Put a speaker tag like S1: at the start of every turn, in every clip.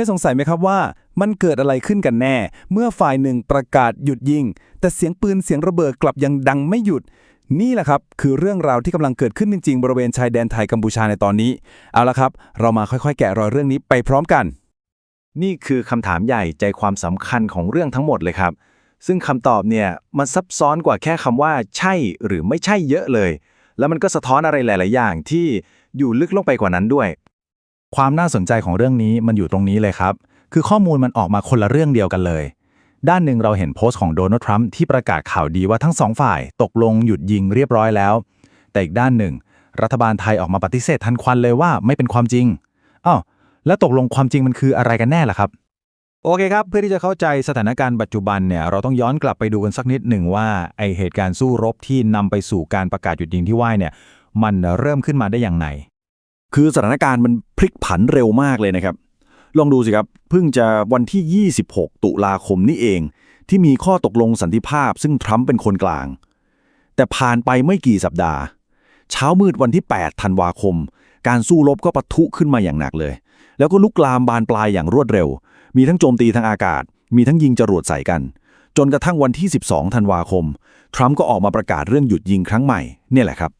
S1: ยสงสัยไหมครับว่ามันเกิดอะไรขึ้นกันแน่เมื่อฝ่ายหนึ่งประกาศหยุดยิงแต่เสียงปืนเสียงระเบิดกลับยังดังไม่หยุดนี่แหละครับคือเรื่องราวที่กำลังเกิดขึ้นจริงๆบริเวณชายแดนไทยกัมพูชาในตอนนี้เอาละครับเรามาค่อยๆแกะรอยเรื่องนี้ไปพร้อมกัน
S2: นี่คือคำถามใหญ่ใจความสำคัญของเรื่องทั้งหมดเลยครับซึ่งคำตอบเนี่ยมันซับซ้อนกว่าแค่คำว่าใช่หรือไม่ใช่เยอะเลยแล้วมันก็สะท้อนอะไรหลายๆอย่างที่อยู่ลึกลงไปกว่านั้นด้วย
S3: ความน่าสนใจของเรื่องนี้มันอยู่ตรงนี้เลยครับคือข้อมูลมันออกมาคนละเรื่องเดียวกันเลยด้านหนึ่งเราเห็นโพสต์ของโดนัลด์ทรัมป์ที่ประกาศข่าวดีว่าทั้งสองฝ่ายตกลงหยุดยิงเรียบร้อยแล้วแต่อีกด้านหนึ่งรัฐบาลไทยออกมาปฏิเสธทันควันเลยว่าไม่เป็นความจริงอ้าวแล้วตกลงความจริงมันคืออะไรกันแน่ล่ะครับโอเคครับเพื่อที่จะเข้าใจสถานการณ์ปัจจุบันเนี่ยเราต้องย้อนกลับไปดูกันสักนิดหนึ่งว่าไอเหตุการณ์สู้รบที่นำไปสู่การประกาศหยุดยิงที่ว่าเนี่ยมันเริ่มขึ้นมาได้อย่างไร
S4: คือสถานการณ์มันพลิกผันเร็วมากเลยนะครับลองดูสิครับเพิ่งจะวันที่26ตุลาคมนี่เองที่มีข้อตกลงสันติภาพซึ่งทรัมป์เป็นคนกลางแต่ผ่านไปไม่กี่สัปดาห์เช้ามืดวันที่8ธันวาคมการสู้รบก็ปะทุขึ้นมาอย่างหนักเลยแล้วก็ลุกลามบานปลายอย่างรวดเร็วมีทั้งโจมตีทางอากาศมีทั้งยิงจรวดใส่กันจนกระทั่งวันที่12ธันวาคมทรัมป์ก็ออกมาประกาศเรื่องหยุดยิงครั้งใหม่เนี่ยแหละครับ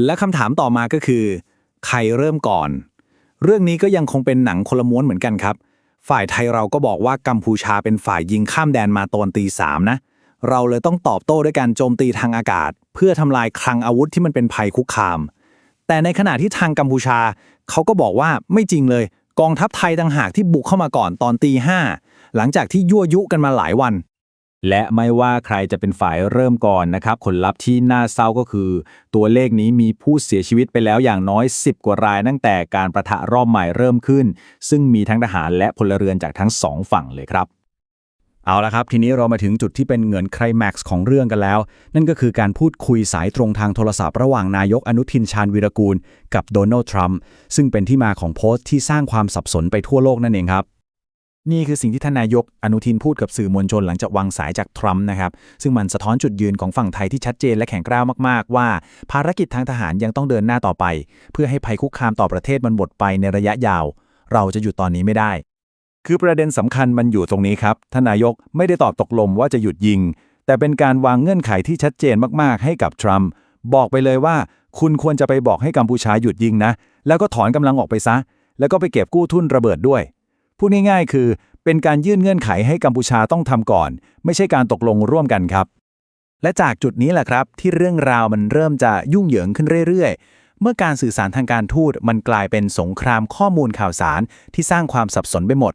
S1: และคำถามต่อมาก็คือใครเริ่มก่อนเรื่องนี้ก็ยังคงเป็นหนังคนละม้วนเหมือนกันครับฝ่ายไทยเราก็บอกว่ากัมพูชาเป็นฝ่ายยิงข้ามแดนมาตอนตี 3นะเราเลยต้องตอบโต้ด้วยการโจมตีทางอากาศเพื่อทำลายคลังอาวุธที่มันเป็นภัยคุกคามแต่ในขณะที่ทางกัมพูชาเขาก็บอกว่าไม่จริงเลยกองทัพไทยต่างหากที่บุกเข้ามาก่อนตอนตี 5หลังจากที่ยั่วยุกันมาหลายวัน
S3: และไม่ว่าใครจะเป็นฝ่ายเริ่มก่อนนะครับผลลัพธ์ที่น่าเศร้าก็คือตัวเลขนี้มีผู้เสียชีวิตไปแล้วอย่างน้อย10กว่ารายตั้งแต่การประทะรอบใหม่เริ่มขึ้นซึ่งมีทั้งทหารและพลเรือนจากทั้ง2ฝั่งเลยครับเอาละครับทีนี้เรามาถึงจุดที่เป็นเหมือนไคลแม็กซ์ของเรื่องกันแล้วนั่นก็คือการพูดคุยสายตรงทางโทรศัพท์ระหว่างนายกอนุทินชาญวีรกูลกับโดนัลด์ทรัมป์ซึ่งเป็นที่มาของโพสต์ที่สร้างความสับสนไปทั่วโลกนั่นเองครับนี่คือสิ่งที่ท่านนายกอนุทินพูดกับสื่อมวลชนหลังจากวางสายจากทรัมป์นะครับซึ่งมันสะท้อนจุดยืนของฝั่งไทยที่ชัดเจนและแข็งกร้าวมากๆว่าภารกิจทางทหารยังต้องเดินหน้าต่อไปเพื่อให้ภัยคุกคามต่อประเทศมันหมดไปในระยะยาวเราจะหยุดตอนนี้ไม่ได้คือประเด็นสำคัญมันอยู่ตรงนี้ครับท่านนายกไม่ได้ตอบตกลงว่าจะหยุดยิงแต่เป็นการวางเงื่อนไขที่ชัดเจนมากๆให้กับทรัมป์บอกไปเลยว่าคุณควรจะไปบอกให้กัมพูชาหยุดยิงนะแล้วก็ถอนกำลังออกไปซะแล้วก็ไปเก็บกู้ทุนระเบิดด้วยพูดง่ายๆคือเป็นการยื่นเงื่อนไขให้กัมพูชาต้องทำก่อนไม่ใช่การตกลงร่วมกันครับและจากจุดนี้แหละครับที่เรื่องราวมันเริ่มจะยุ่งเหยิงขึ้นเรื่อยๆเมื่อการสื่อสารทางการทูตมันกลายเป็นสงครามข้อมูลข่าวสารที่สร้างความสับสนไปหมด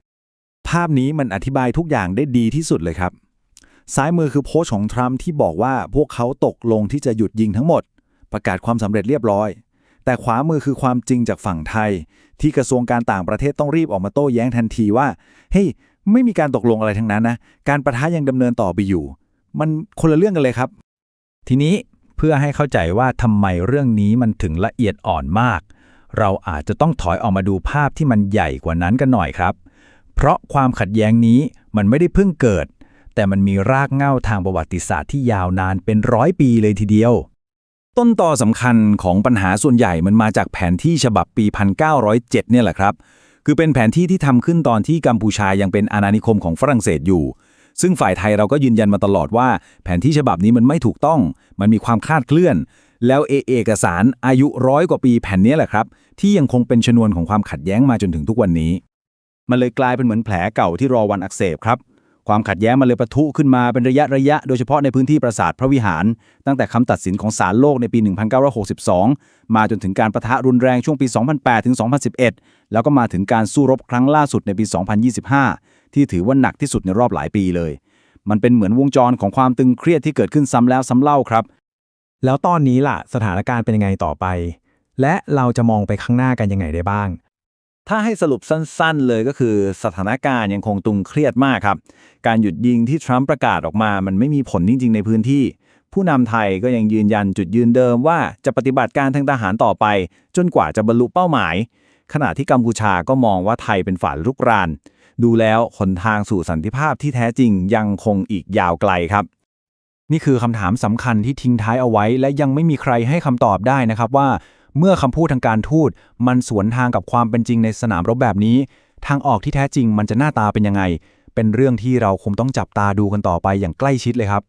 S3: ภาพนี้มันอธิบายทุกอย่างได้ดีที่สุดเลยครับซ้ายมือคือโพสต์ของทรัมป์ที่บอกว่าพวกเขาตกลงที่จะหยุดยิงทั้งหมดประกาศความสำเร็จเรียบร้อยแต่ขวามือคือความจริงจากฝั่งไทยที่กระทรวงการต่างประเทศต้องรีบออกมาโต้แย้งทันทีว่าเฮ้ยไม่มีการตกลงอะไรทั้งนั้นนะการปะทะยังดำเนินต่อไปอยู่มันคนละเรื่องกันเลยครับทีนี้เพื่อให้เข้าใจว่าทำไมเรื่องนี้มันถึงละเอียดอ่อนมากเราอาจจะต้องถอยออกมาดูภาพที่มันใหญ่กว่านั้นกันหน่อยครับเพราะความขัดแย้งนี้มันไม่ได้เพิ่งเกิดแต่มันมีรากเหง้าทางประวัติศาสตร์ที่ยาวนานเป็น100 ปีเลยทีเดียวต้นตอสำคัญของปัญหาส่วนใหญ่มันมาจากแผนที่ฉบับปี 1907 เนี่ยแหละครับคือเป็นแผนที่ที่ทำขึ้นตอนที่กัมพูชายังเป็นอาณานิคมของฝรั่งเศสอยู่ซึ่งฝ่ายไทยเราก็ยืนยันมาตลอดว่าแผนที่ฉบับนี้มันไม่ถูกต้องมันมีความคลาดเคลื่อนแล้วเอกสารอายุ100 กว่าปีแผ่นนี้แหละครับที่ยังคงเป็นชนวนของความขัดแย้งมาจนถึงทุกวันนี้มันเลยกลายเป็นเหมือนแผลเก่าที่รอวันอักเสบครับความขัดแย้งมันเลยปะทุขึ้นมาเป็นระยะโดยเฉพาะในพื้นที่ปราสาทพระวิหารตั้งแต่คำตัดสินของศาลโลกในปี 1962 มาจนถึงการปะทะรุนแรงช่วงปี 2008 ถึง 2011 แล้วก็มาถึงการสู้รบครั้งล่าสุดในปี 2025 ที่ถือว่าหนักที่สุดในรอบหลายปีเลยมันเป็นเหมือนวงจรของความตึงเครียดที่เกิดขึ้นซ้ำแล้วซ้ำเล่าครับ
S5: แล้วตอนนี้ล่ะสถานการณ์เป็นยังไงต่อไปและเราจะมองไปข้างหน้ากันยังไงได้บ้าง
S3: ถ้าให้สรุปสั้นๆเลยก็คือสถานการณ์ยังคงตึงเครียดมากครับการหยุดยิงที่ทรัมป์ประกาศออกมามันไม่มีผลจริงๆในพื้นที่ผู้นำไทยก็ยังยืนยันจุดยืนเดิมว่าจะปฏิบัติการทางทหารต่อไปจนกว่าจะบรรลุเป้าหมายขณะที่กัมพูชาก็มองว่าไทยเป็นฝ่ายรุกรานดูแล้วหนทางสู่สันติภาพที่แท้จริงยังคงอีกยาวไกลครับนี่คือคำถามสำคัญที่ทิ้งท้ายเอาไว้และยังไม่มีใครให้คำตอบได้นะครับว่าเมื่อคำพูดทางการทูตมันสวนทางกับความเป็นจริงในสนามรบแบบนี้ ทางออกที่แท้จริงมันจะหน้าตาเป็นยังไง เป็นเรื่องที่เราคงต้องจับตาดูกันต่อไปอย่างใกล้ชิดเลยครับ